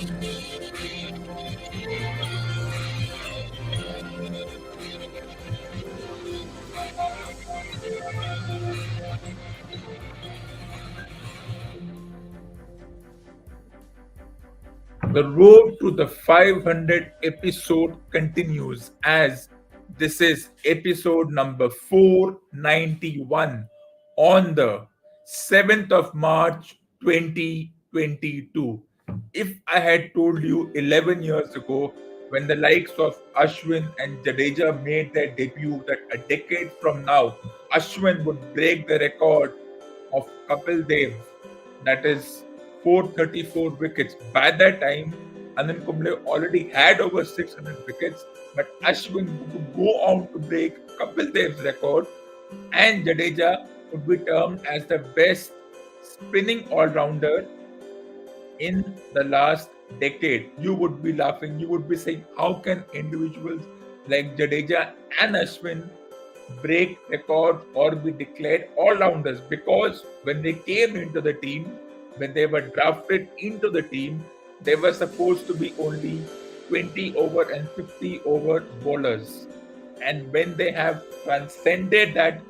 The road to the 500 episode continues as this is episode number 491 on the 7th of March 2022. If I had told you 11 years ago when the likes of Ashwin and Jadeja made their debut that a decade from now Ashwin would break the record of Kapil Dev, that is 434 wickets. By that time, Anand Kumble already had over 600 wickets, but Ashwin would go on to break Kapil Dev's record, and Jadeja would be termed as the best spinning all-rounder in the last decade. You would be laughing. You would be saying, how can individuals like Jadeja and Ashwin break records or be declared all-rounders? Because when they came into the team, when they were drafted into the team, they were supposed to be only 20 over and 50 over bowlers. And when they have transcended that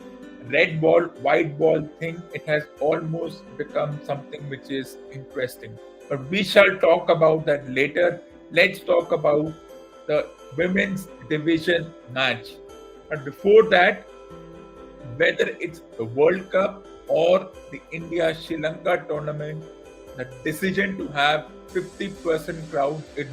red ball, white ball thing, it has almost become something which is interesting. But we shall talk about that later. Let's talk about the women's division match. But before that, whether it's the World Cup or the India Sri Lanka tournament, the decision to have 50% crowd is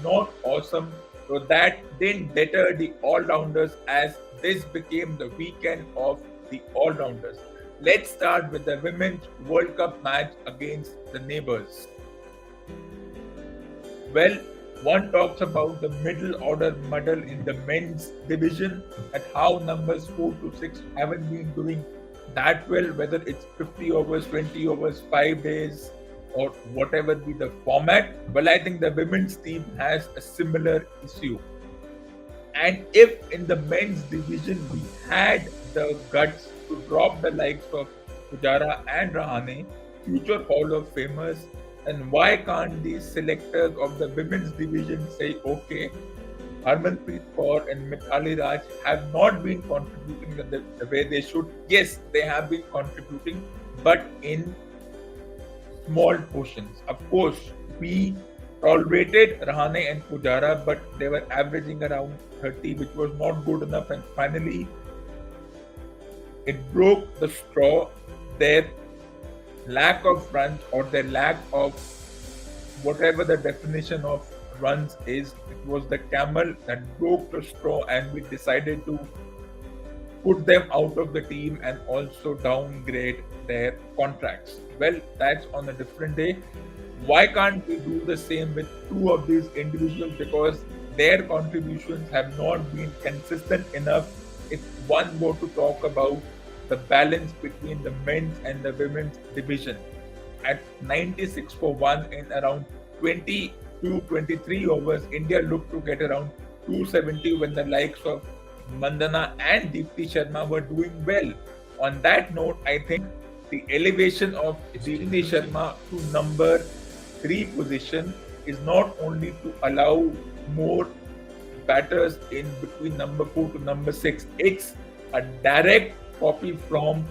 not awesome. So that didn't deter the all-rounders as this became the weekend of the all-rounders. Let's start with the Women's World Cup match against the neighbors. Well, one talks about the middle order muddle in the men's division and how numbers 4 to 6 haven't been doing that well, whether it's 50 overs, 20 overs, 5 days, or whatever be the format. Well, I think the women's team has a similar issue. And if in the men's division we had the guts to drop the likes of Pujara and Rahane, future Hall of Famers, then why can't these selectors of the women's division say, okay, Harmanpreet Kaur and Mithali Raj have not been contributing the way they should. Yes, they have been contributing, but in small portions. Of course, we tolerated Rahane and Pujara, but they were averaging around 30, which was not good enough. And finally, it broke the straw. Their lack of runs or their lack of whatever the definition of runs is, it was the camel that broke the straw, and we decided to put them out of the team and also downgrade their contracts. Well, that's on a different day. Why can't we do the same with two of these individuals? Because their contributions have not been consistent enough. If one were to talk about the balance between the men's and the women's division, at 96 for 1 in around 20 to 23 overs, India looked to get around 270 when the likes of Mandana and Deepti Sharma were doing well. On that note, I think the elevation of Deepti Sharma to number 3 position is not only to allow more batters in between number 4 to number 6, it's a direct copy from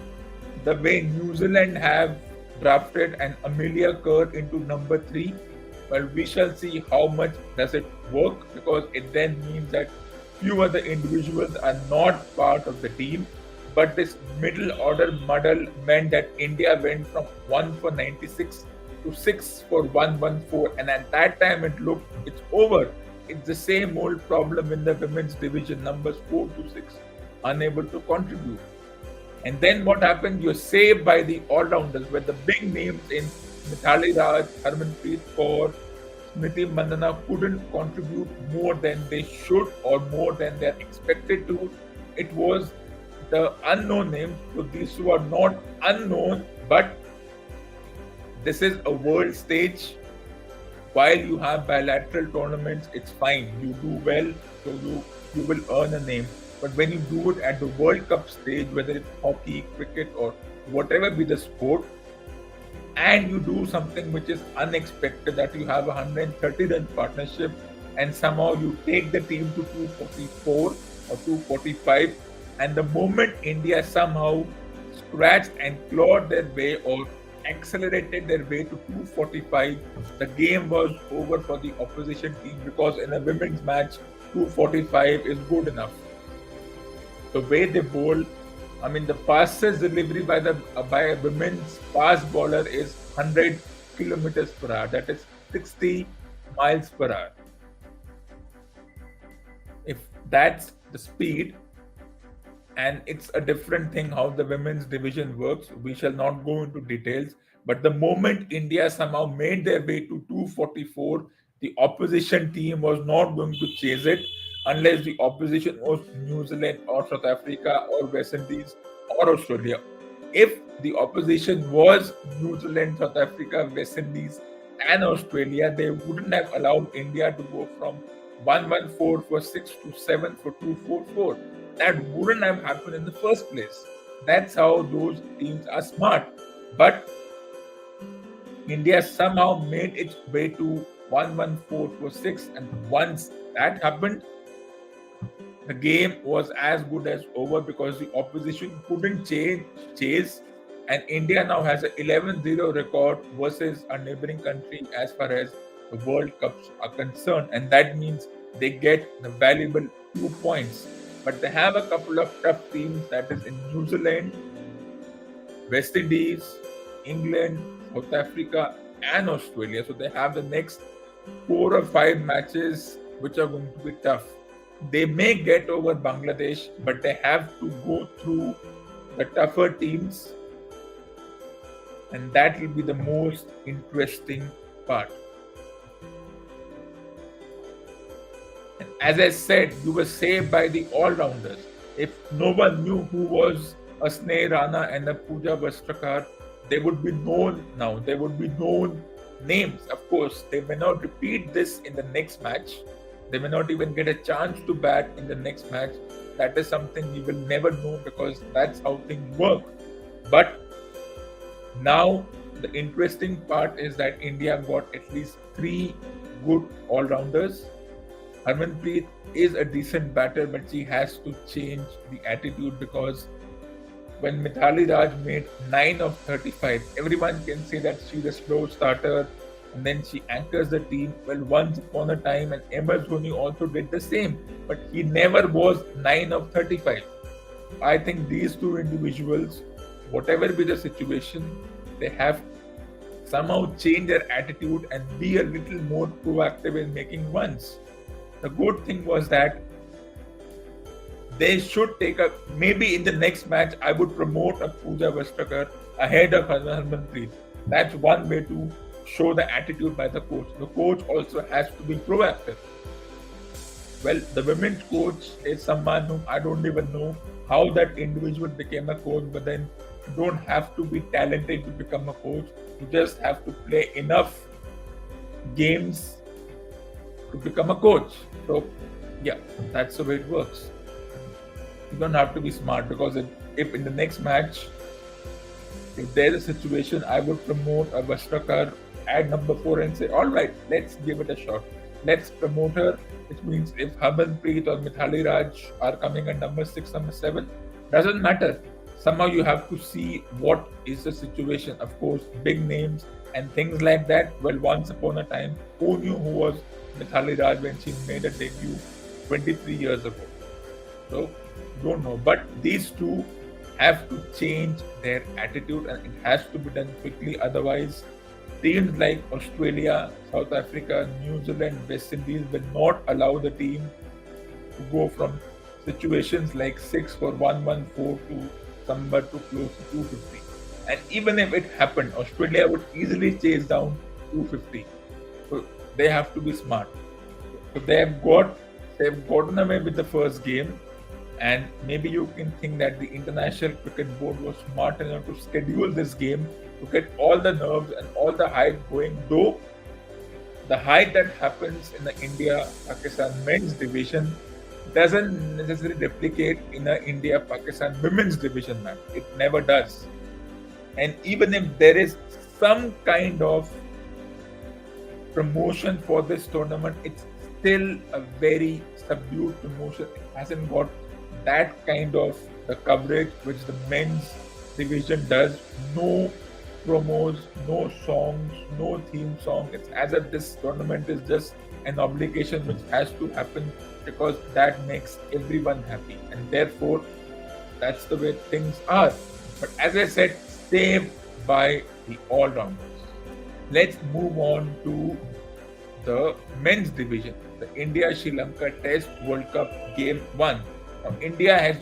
the way New Zealand have drafted an Amelia Kerr into number 3. Well, we shall see how much does it work, because it then means that few other individuals are not part of the team. But this middle order muddle meant that India went from 1 for 96 to 6 for 114, and at that time it looked it's over. It's the same old problem in the women's division, numbers 4 to 6 unable to contribute. And then what happened? You're saved by the all-rounders, where the big names in Mithali Raj, Harmanpreet Kaur, Smriti Mandana couldn't contribute more than they should or more than they're expected to. It was the unknown names. So these two are not unknown, but this is a world stage. While you have bilateral tournaments, it's fine. You do well, so you will earn a name. But when you do it at the World Cup stage, whether it's hockey, cricket, or whatever be the sport, and you do something which is unexpected, that you have a 130 run partnership and somehow you take the team to 244 or 245, and the moment India somehow scratched and clawed their way or accelerated their way to 245, the game was over for the opposition team, because in a women's match 245 is good enough. The way they bowl, I mean, the fastest delivery by a women's fast bowler is 100 kilometers per hour. That is 60 miles per hour. If that's the speed, and it's a different thing how the women's division works. We shall not go into details. But the moment India somehow made their way to 244, the opposition team was not going to chase it unless the opposition was New Zealand or South Africa or West Indies or Australia. If the opposition was New Zealand, South Africa, West Indies, and Australia, they wouldn't have allowed India to go from 114 for 6 to 7 for 244. That wouldn't have happened in the first place. That's how those teams are smart. But India somehow made its way to 114 for 6, and once that happened, the game was as good as over, because the opposition couldn't chase, and India now has an 11-0 record versus a neighboring country as far as the World Cups are concerned, and that means they get the valuable 2 points. But they have a couple of tough teams, that is in New Zealand, West Indies, England, South Africa, and Australia. So they have the next 4 or 5 matches which are going to be tough. They may get over Bangladesh, but they have to go through the tougher teams, and that will be the most interesting part. And as I said, you were saved by the all-rounders. If no one knew who was a Sneh Rana and a Pooja Vastrakar, they would be known now. They would be known names. Of course, they may not repeat this in the next match. They may not even get a chance to bat in the next match. That is something we will never know, because that's how things work. But now the interesting part is that India got at least 3 good all-rounders. Harmanpreet is a decent batter, but she has to change the attitude, because when Mithali Raj made 9 of 35, everyone can say that she's a slow starter and then she anchors the team. Well, once upon a time, and MS Dhoni also did the same, but he never was 9 of 35. I think these two individuals, whatever be the situation, they have somehow change their attitude and be a little more proactive in making runs. The good thing was that they should take a, maybe in the next match, I would promote a Pooja Vastrakar ahead of Harmanpreet. That's one way to show the attitude by the coach. The coach also has to be proactive. Well, the women's coach is someone whom I don't even know how that individual became a coach, but then you don't have to be talented to become a coach. You just have to play enough games to become a coach. So, yeah, that's the way it works. You don't have to be smart, because if in the next match, if there's a situation, I would promote a Vastrakar at number 4 and say, all right, let's give it a shot. Let's promote her, which means if Harmanpreet or Mithali Raj are coming at number 6, number 7, doesn't matter. Somehow you have to see what is the situation. Of course, big names and things like that. Well, once upon a time, who knew who was Mithali Raj when she made a debut 23 years ago? So, don't know. But these two have to change their attitude, and it has to be done quickly. Otherwise, teams like Australia, South Africa, New Zealand, West Indies will not allow the team to go from situations like 6 for 114 to somewhere too close to 250. And even if it happened, Australia would easily chase down 250. So they have to be smart. So they've gotten away with the first game, and maybe you can think that the International Cricket Board was smart enough to schedule this game to get all the nerves and all the hype going, though the hype that happens in the India-Pakistan men's division doesn't necessarily replicate in the India-Pakistan women's division match. It never does. And even if there is some kind of promotion for this tournament. It's still a very subdued promotion. It hasn't got that kind of the coverage which the men's division does. No promos, no songs, no theme song. It's as if this tournament is just an obligation which has to happen because that makes everyone happy, and therefore that's the way things are. But as I said, saved by the all rounders. Let's move on to the men's division, the India Sri Lanka Test World Cup Game 1. Now, India has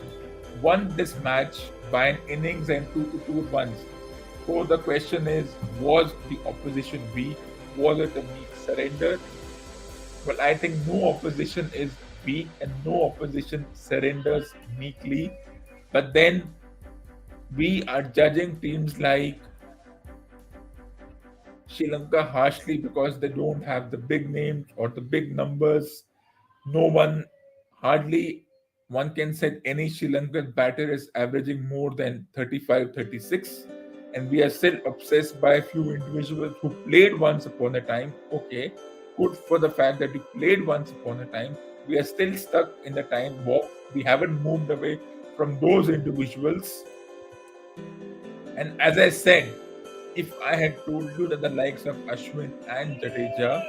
won this match by an innings and 2-2 runs. So the question is, was the opposition weak? Was it a weak surrender? Well, I think no opposition is weak and no opposition surrenders meekly. But then we are judging teams like Sri Lanka harshly because they don't have the big names or the big numbers. No one, hardly one can say any Sri Lankan batter is averaging more than 35, 36. And we are still obsessed by a few individuals who played once upon a time. Okay, good for the fact that you played once upon a time. We are still stuck in the time warp. We haven't moved away from those individuals. And as I said, if I had told you that the likes of Ashwin and Jadeja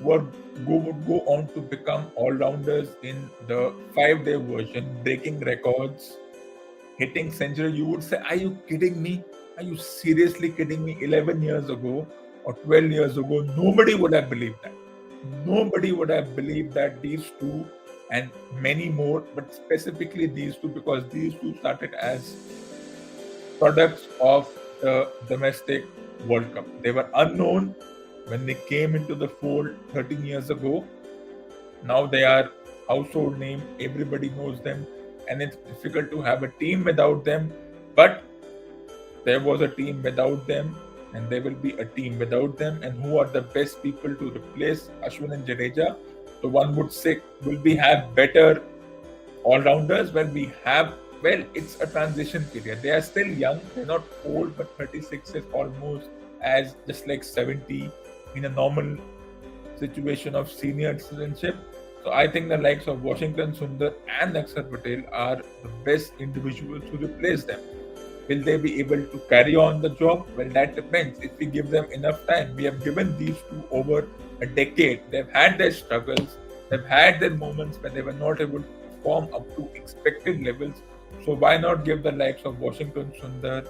would go on to become all-rounders in the 5-day version, breaking records, hitting century, you would say, are you kidding me? Are you seriously kidding me? 11 years ago or 12 years ago, nobody would have believed that. Nobody would have believed that these two and many more, but specifically these two, because these two started as products of the domestic World Cup. They were unknown when they came into the fold 13 years ago. Now they are household name. Everybody knows them, and it's difficult to have a team without them. But there was a team without them, and there will be a team without them. And who are the best people to replace Ashwin and Jadeja? So one would say, will we have better all-rounders? Well, it's a transition period. They are still young. They're not old, but 36 is almost as just like 70 in a normal situation of senior citizenship. So I think the likes of Washington Sundar and Akshar Patel are the best individuals to replace them. Will they be able to carry on the job? Well, that depends. If we give them enough time, we have given these two over a decade. They've had their struggles. They've had their moments when they were not able to perform up to expected levels. So why not give the likes of Washington Sundar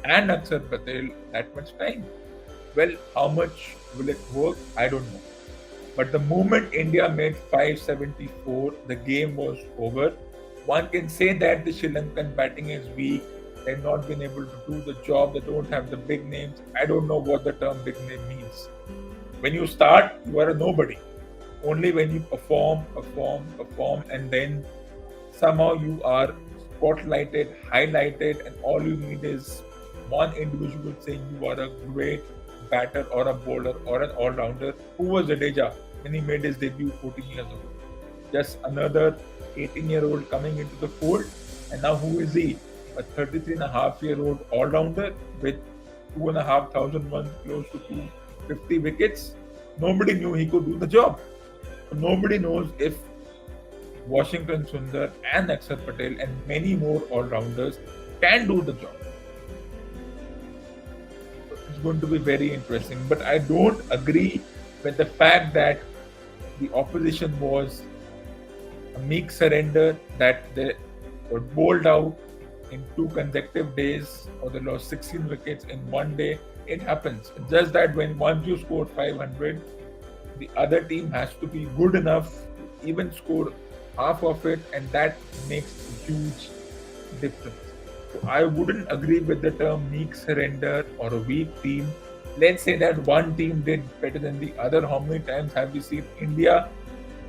and Akshar Patel that much time? Well, how much will it work? I don't know. But the moment India made 574, the game was over. One can say that the Sri Lankan batting is weak. They've not been able to do the job. They don't have the big names. I don't know what the term big name means. When you start, you are a nobody. Only when you perform, and then somehow you are spotlighted, highlighted, and all you need is one individual saying you are a great batter or a bowler or an all-rounder. Who was Jadeja when he made his debut 14 years ago? Just another 18-year-old coming into the fold. And now who is he? A 33-and-a-half-year-old all-rounder with 2,500 runs, close to 250 wickets. Nobody knew he could do the job. So nobody knows if Washington Sundar and Akshar Patel and many more all-rounders can do the job. It's going to be very interesting. But I don't agree with the fact that the opposition was a meek surrender, that they were bowled out in 2 consecutive days, or they lost 16 wickets in one day. It happens. It's just that when once you score 500, the other team has to be good enough to even score half of it, and that makes a huge difference. So I wouldn't agree with the term meek surrender or a weak team. Let's say that one team did better than the other. How many times have we seen India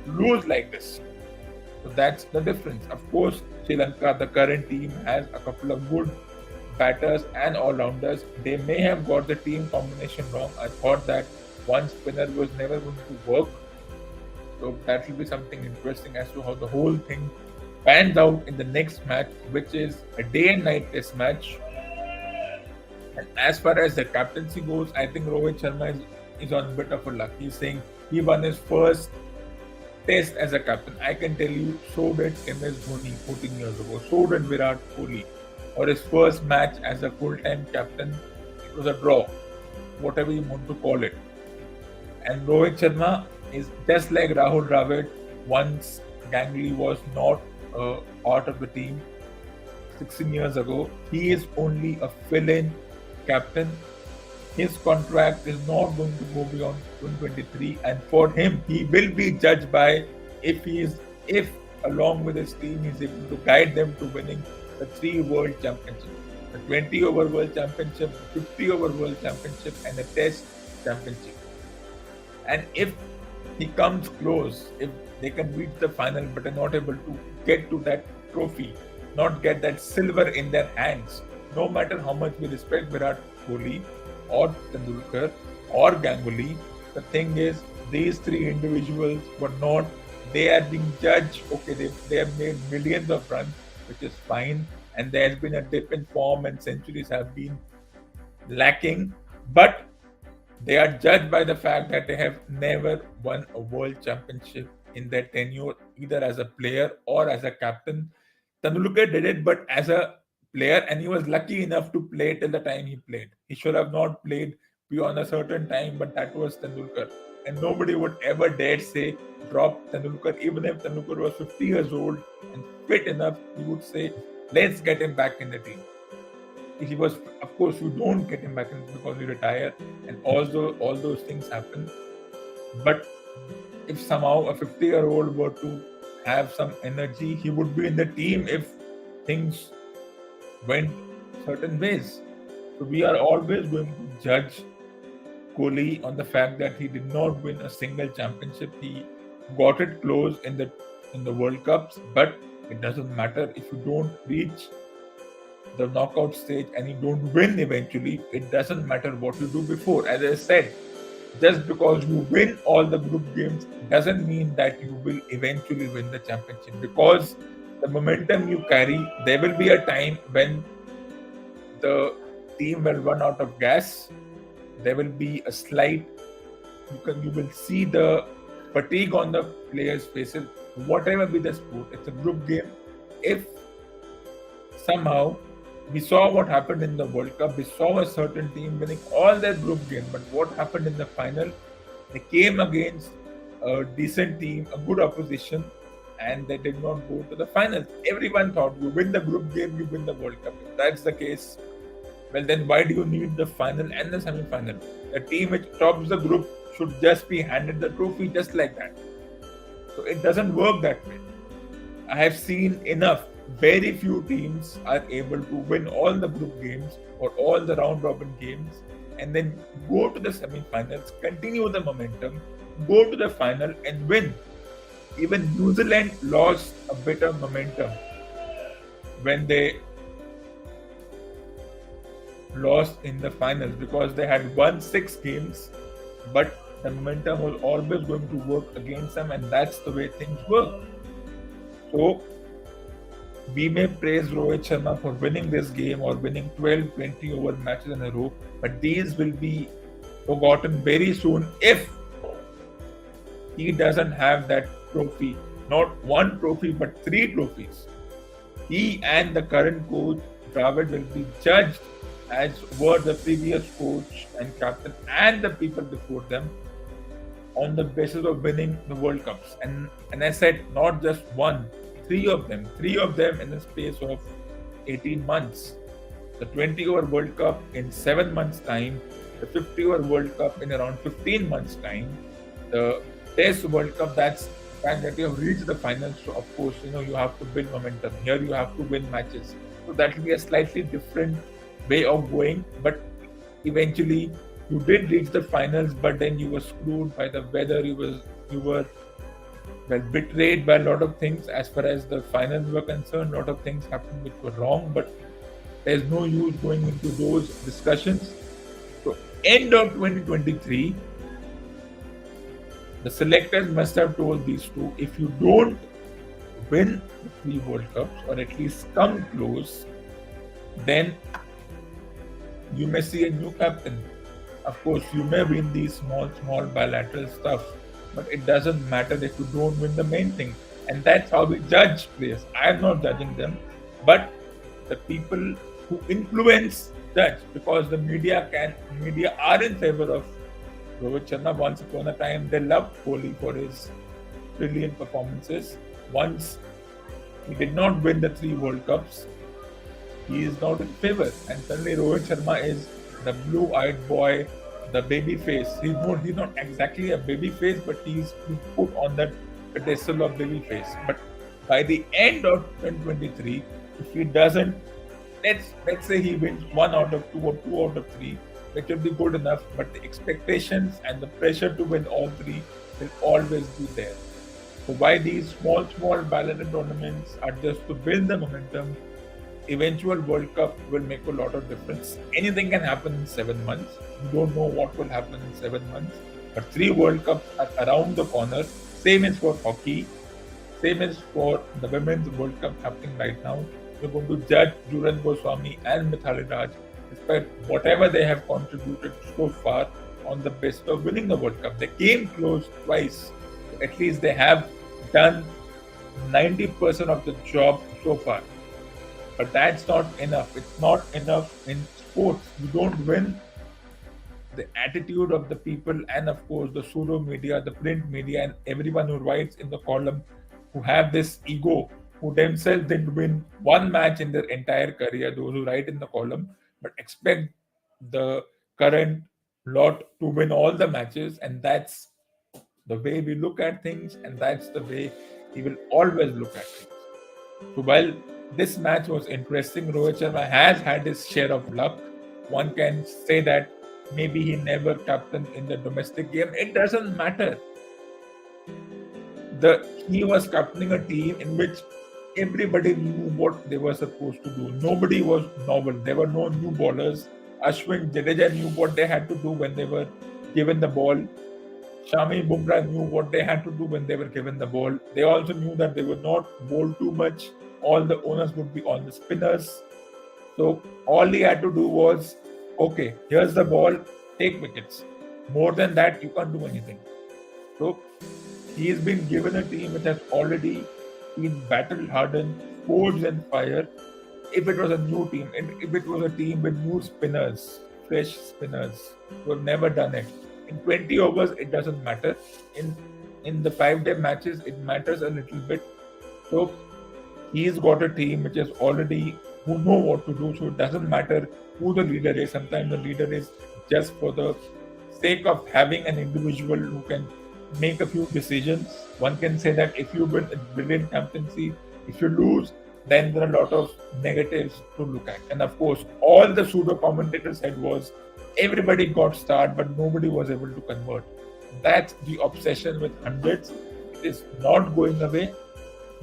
lose like this? So that's the difference. Of course, Sri Lanka, the current team, has a couple of good batters and all-rounders. They may have got the team combination wrong. I thought that one spinner was never going to work. So that will be something interesting as to how the whole thing pans out in the next match, which is a day and night test match. And as far as the captaincy goes, I think Rohit Sharma is on a bit of a luck. He's saying he won his first test as a captain. I can tell you, so did MS Dhoni 14 years ago. So did Virat Kohli. Or his first match as a full-time captain, it was a draw, whatever you want to call it. And Rohit Sharma is just like Rahul Dravid. Once Ganguly was not a part of the team 16 years ago, he is only a fill-in captain. His contract is not going to go beyond 2023, and for him, he will be judged by if along with his team he's able to guide them to winning the 3 World Championships, the 20 over World Championship, the 50 over World Championship, and the Test Championship. And if he comes close, if they can reach the final but are not able to get to that trophy, not get that silver in their hands, no matter how much we respect Virat Kohli or Tendulkar or Ganguly, the thing is, these 3 individuals were not, they are being judged, okay, they have made millions of runs, which is fine, and there has been a dip in form and centuries have been lacking, but they are judged by the fact that they have never won a world championship in their tenure, either as a player or as a captain. Tendulkar did it, but as a player, and he was lucky enough to play till the time he played. He should have not played beyond a certain time, but that was Tendulkar. And nobody would ever dare say drop Tendulkar, even if Tendulkar was 50 years old and fit enough, he would say, let's get him back in the team. He was, of course, you don't get him back in because you retire, and also all those things happen. But if somehow a 50-year-old were to have some energy, he would be in the team if things went certain ways. So we are always going to judge Kohli on the fact that he did not win a single championship. He got it close in the World Cups, but it doesn't matter if you don't reach the knockout stage and you don't win eventually. It doesn't matter what you do before. As I said, just because you win all the group games doesn't mean that you will eventually win the championship, because the momentum you carry, there will be a time when the team will run out of gas. There will be a slight, you will see the fatigue on the players' faces, whatever be the sport. It's a group game. If somehow we saw what happened in the World Cup, we saw a certain team winning all their group games, but what happened in the final? They came against a decent team, a good opposition, and they did not go to the finals. Everyone thought you win the group game, you win the World Cup. If that's the case, well then why do you need the final and the semi-final? The team which tops the group should just be handed the trophy just like that. So it doesn't work that way. I have seen enough. Very few teams are able to win all the group games or all the round robin games and then go to the semi-finals, continue the momentum, go to the final and win. Even New Zealand lost a bit of momentum when they lost in the finals because they had won 6 games, but the momentum was always going to work against them, and that's the way things work. So we may praise Rohit Sharma for winning this game or winning 12, 20 over matches in a row, but these will be forgotten very soon if he doesn't have that trophy. Not 1 trophy, but 3 trophies. He and the current coach, Dravid, will be judged as were the previous coach and captain and the people before them on the basis of winning the World Cups. And I said not just 1, 3 of them in the space of 18 months. The 20 over World Cup in 7 months' time, the 50 over World Cup in around 15 months' time, the Test World Cup, that's the fact that you have reached the finals. So of course, you have to build momentum. Here you have to win matches. So that will be a slightly different way of going, but eventually you did reach the finals, but then you were screwed by the weather. You were betrayed by a lot of things as far as the finals were concerned. A lot of things happened which were wrong, but there's no use going into those discussions. So end of 2023, the selectors must have told these two, if you don't win the 3 World Cups or at least come close, then You may see a new captain. Of course, you may win these small bilateral stuff, but it doesn't matter if you don't win the main thing. And that's how we judge players. I'm not judging them, but the people who influence judge, because the media are in favor of Rohit Sharma. Once upon a time, they loved Kohli for his brilliant performances. Once he did not win the three World Cups, he is not in favor. And suddenly Rohit Sharma is the blue-eyed boy, the baby face. He's not exactly a baby face, but he's been put on that pedestal of baby face. But by the end of 2023, if he doesn't, let's say he wins one out of two or two out of three, which will be good enough. But the expectations and the pressure to win all three will always be there. So why these small bilateral tournaments are just to build the momentum. Eventual World Cup will make a lot of difference. Anything can happen in 7 months. You don't know what will happen in 7 months. But three World Cups are around the corner. Same is for hockey. Same is for the Women's World Cup happening right now. We're going to judge Juran Goswami and Mithali Raj, despite whatever they have contributed so far, on the best of winning the World Cup. They came close twice. At least they have done 90% of the job so far. But that's not enough. It's not enough in sports. You don't win the attitude of the people, and of course the pseudo media, the print media, and everyone who writes in the column, who have this ego, who themselves didn't win one match in their entire career, those who write in the column, but expect the current lot to win all the matches. And that's the way we look at things, and that's the way he will always look at things. So while this match was interesting, Rohit Sharma has had his share of luck. One can say that maybe he never captained in the domestic game. It doesn't matter. He was captaining a team in which everybody knew what they were supposed to do. Nobody was novel. There were no new bowlers. Ashwin, Jadeja knew what they had to do when they were given the ball. Shami, Bumrah knew what they had to do when they were given the ball. They also knew that they would not bowl too much. All the onus would be on the spinners. So all he had to do was, okay, here's the ball, take wickets. More than that, you can't do anything. So he's been given a team which has already been battle hardened, forged and fire. If it was a new team, and if it was a team with new spinners, fresh spinners who have never done it, in 20 overs it doesn't matter. In the 5-day matches it matters a little bit. So he's got a team which is already, who know what to do. So it doesn't matter who the leader is. Sometimes the leader is just for the sake of having an individual who can make a few decisions. One can say that if you win a brilliant captaincy, if you lose, then there are a lot of negatives to look at. And of course, all the pseudo commentators said was everybody got starred, but nobody was able to convert. That's the obsession with hundreds. It is not going away.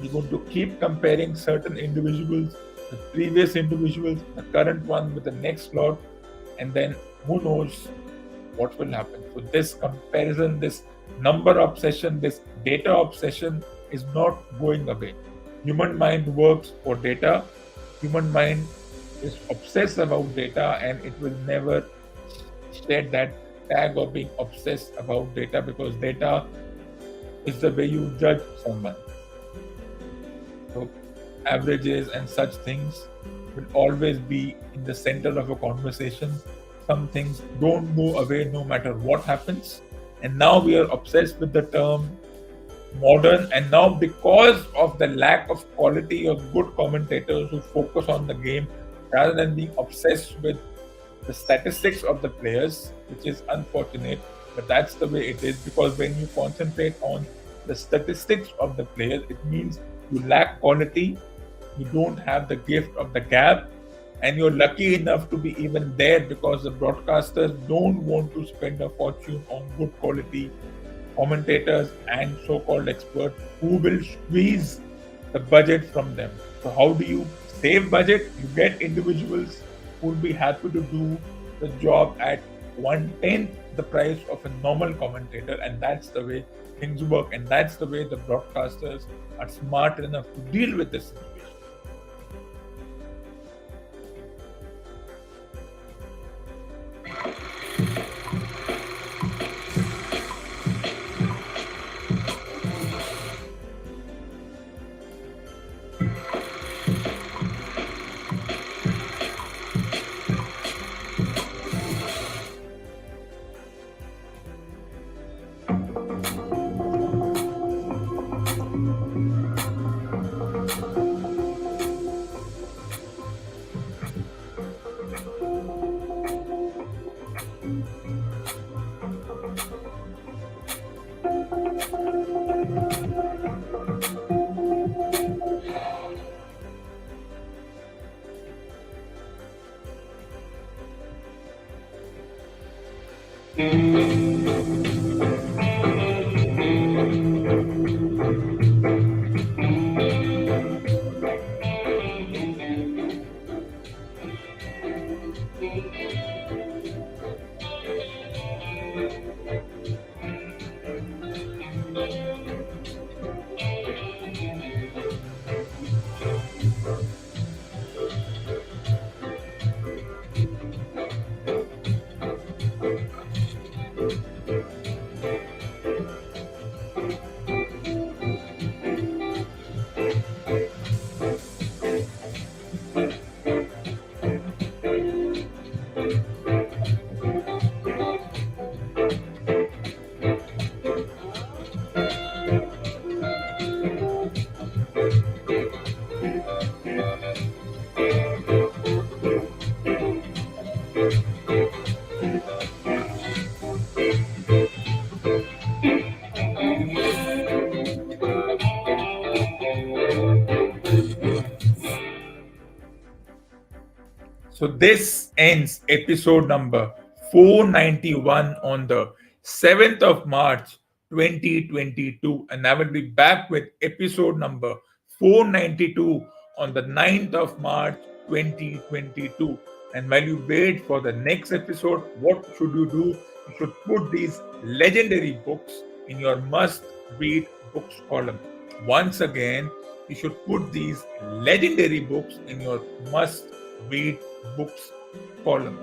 We're going to keep comparing certain individuals, the previous individuals, the current one with the next lot, and then who knows what will happen. So this comparison, this number obsession, this data obsession is not going away. Human mind works for data. Human mind is obsessed about data, and it will never shed that tag of being obsessed about data, because data is the way you judge someone. So averages and such things will always be in the center of a conversation. Some things don't go away no matter what happens. And now we are obsessed with the term modern, and now because of the lack of quality of good commentators who focus on the game rather than being obsessed with the statistics of the players, which is unfortunate, but that's the way it is. Because when you concentrate on the statistics of the players, it means you lack quality, you don't have the gift of the gab, and you're lucky enough to be even there because the broadcasters don't want to spend a fortune on good quality commentators and so-called experts who will squeeze the budget from them. So how do you save budget? You get individuals who will be happy to do the job at 1/10 the price of a normal commentator, and that's the way things work, and that's the way the broadcasters are smart enough to deal with this situation. So this ends episode number 491 on the 7th of March 2022. And I will be back with episode number 492 on the 9th of March 2022. And while you wait for the next episode, what should you do? You should put these legendary books in your must read books column. Once again, you should put these legendary books in your must read books column.